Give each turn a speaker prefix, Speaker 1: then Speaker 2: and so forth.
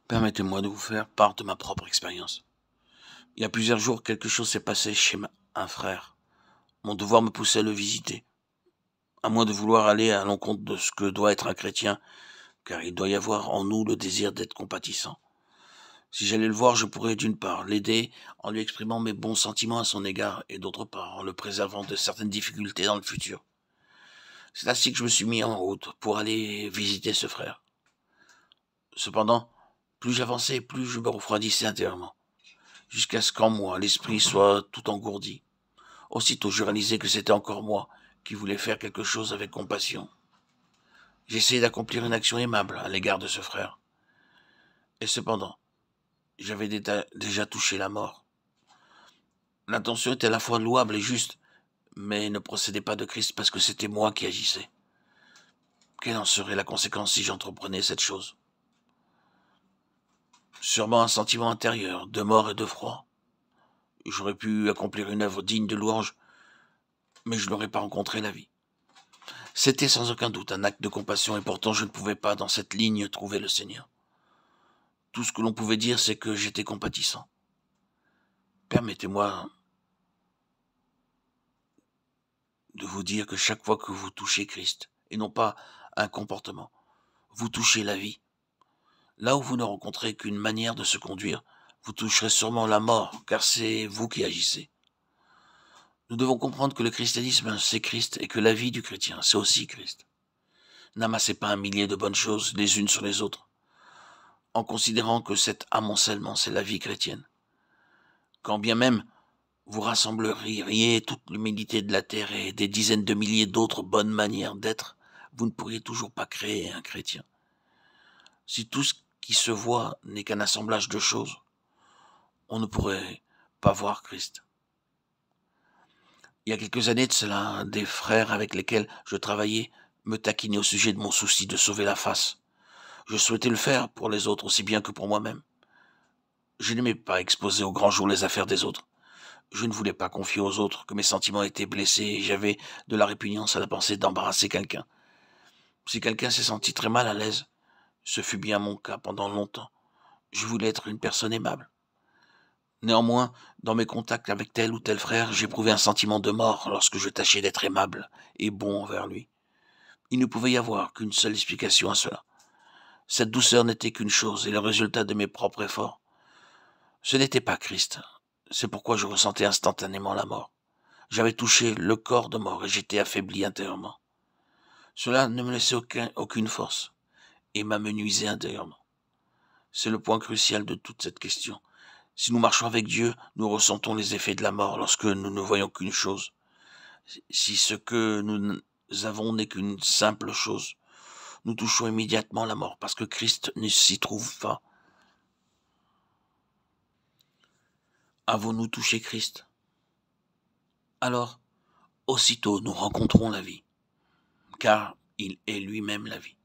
Speaker 1: Permettez-moi de vous faire part de ma propre expérience. Il y a plusieurs jours, quelque chose s'est passé chez un frère. Mon devoir me poussait à le visiter. À moins de vouloir aller à l'encontre de ce que doit être un chrétien, car il doit y avoir en nous le désir d'être compatissant. Si j'allais le voir, je pourrais d'une part l'aider en lui exprimant mes bons sentiments à son égard, et d'autre part en le préservant de certaines difficultés dans le futur. C'est ainsi que je me suis mis en route pour aller visiter ce frère. Cependant, plus j'avançais, plus je me refroidissais intérieurement, jusqu'à ce qu'en moi l'esprit soit tout engourdi. Aussitôt je réalisais que c'était encore moi qui voulais faire quelque chose avec compassion. J'essayais d'accomplir une action aimable à l'égard de ce frère. Et cependant, j'avais déjà touché la mort. L'intention était à la fois louable et juste, mais ne procédait pas de Christ parce que c'était moi qui agissais. Quelle en serait la conséquence si j'entreprenais cette chose? Sûrement un sentiment intérieur, de mort et de froid. J'aurais pu accomplir une œuvre digne de louange, mais je n'aurais pas rencontré la vie. C'était sans aucun doute un acte de compassion et pourtant je ne pouvais pas dans cette ligne trouver le Seigneur. Tout ce que l'on pouvait dire, c'est que j'étais compatissant. Permettez-moi de vous dire que chaque fois que vous touchez Christ, et non pas un comportement, vous touchez la vie. Là où vous ne rencontrez qu'une manière de se conduire, vous toucherez sûrement la mort, car c'est vous qui agissez. Nous devons comprendre que le christianisme, c'est Christ, et que la vie du chrétien, c'est aussi Christ. N'amassez pas un millier de bonnes choses les unes sur les autres, en considérant que cet amoncellement, c'est la vie chrétienne. Quand bien même vous rassembleriez toute l'humilité de la terre et des dizaines de milliers d'autres bonnes manières d'être, vous ne pourriez toujours pas créer un chrétien. Si tout ce qui se voit n'est qu'un assemblage de choses, on ne pourrait pas voir Christ. Il y a quelques années de cela, des frères avec lesquels je travaillais me taquinaient au sujet de mon souci de sauver la face. Je souhaitais le faire pour les autres aussi bien que pour moi-même. Je n'aimais pas exposer au grand jour les affaires des autres. Je ne voulais pas confier aux autres que mes sentiments étaient blessés et j'avais de la répugnance à la pensée d'embarrasser quelqu'un. Si quelqu'un s'est senti très mal à l'aise, ce fut bien mon cas pendant longtemps. Je voulais être une personne aimable. Néanmoins, dans mes contacts avec tel ou tel frère, j'éprouvais un sentiment de mort lorsque je tâchais d'être aimable et bon envers lui. Il ne pouvait y avoir qu'une seule explication à cela. Cette douceur n'était qu'une chose et le résultat de mes propres efforts. Ce n'était pas Christ. C'est pourquoi je ressentais instantanément la mort. J'avais touché le corps de mort et j'étais affaibli intérieurement. Cela ne me laissait aucune force et m'amenuisait intérieurement. C'est le point crucial de toute cette question. Si nous marchons avec Dieu, nous ressentons les effets de la mort lorsque nous ne voyons qu'une chose. Si ce que nous avons n'est qu'une simple chose, nous touchons immédiatement la mort parce que Christ ne s'y trouve pas. Avons-nous touché Christ? Alors, aussitôt nous rencontrons la vie, car il est lui-même la vie.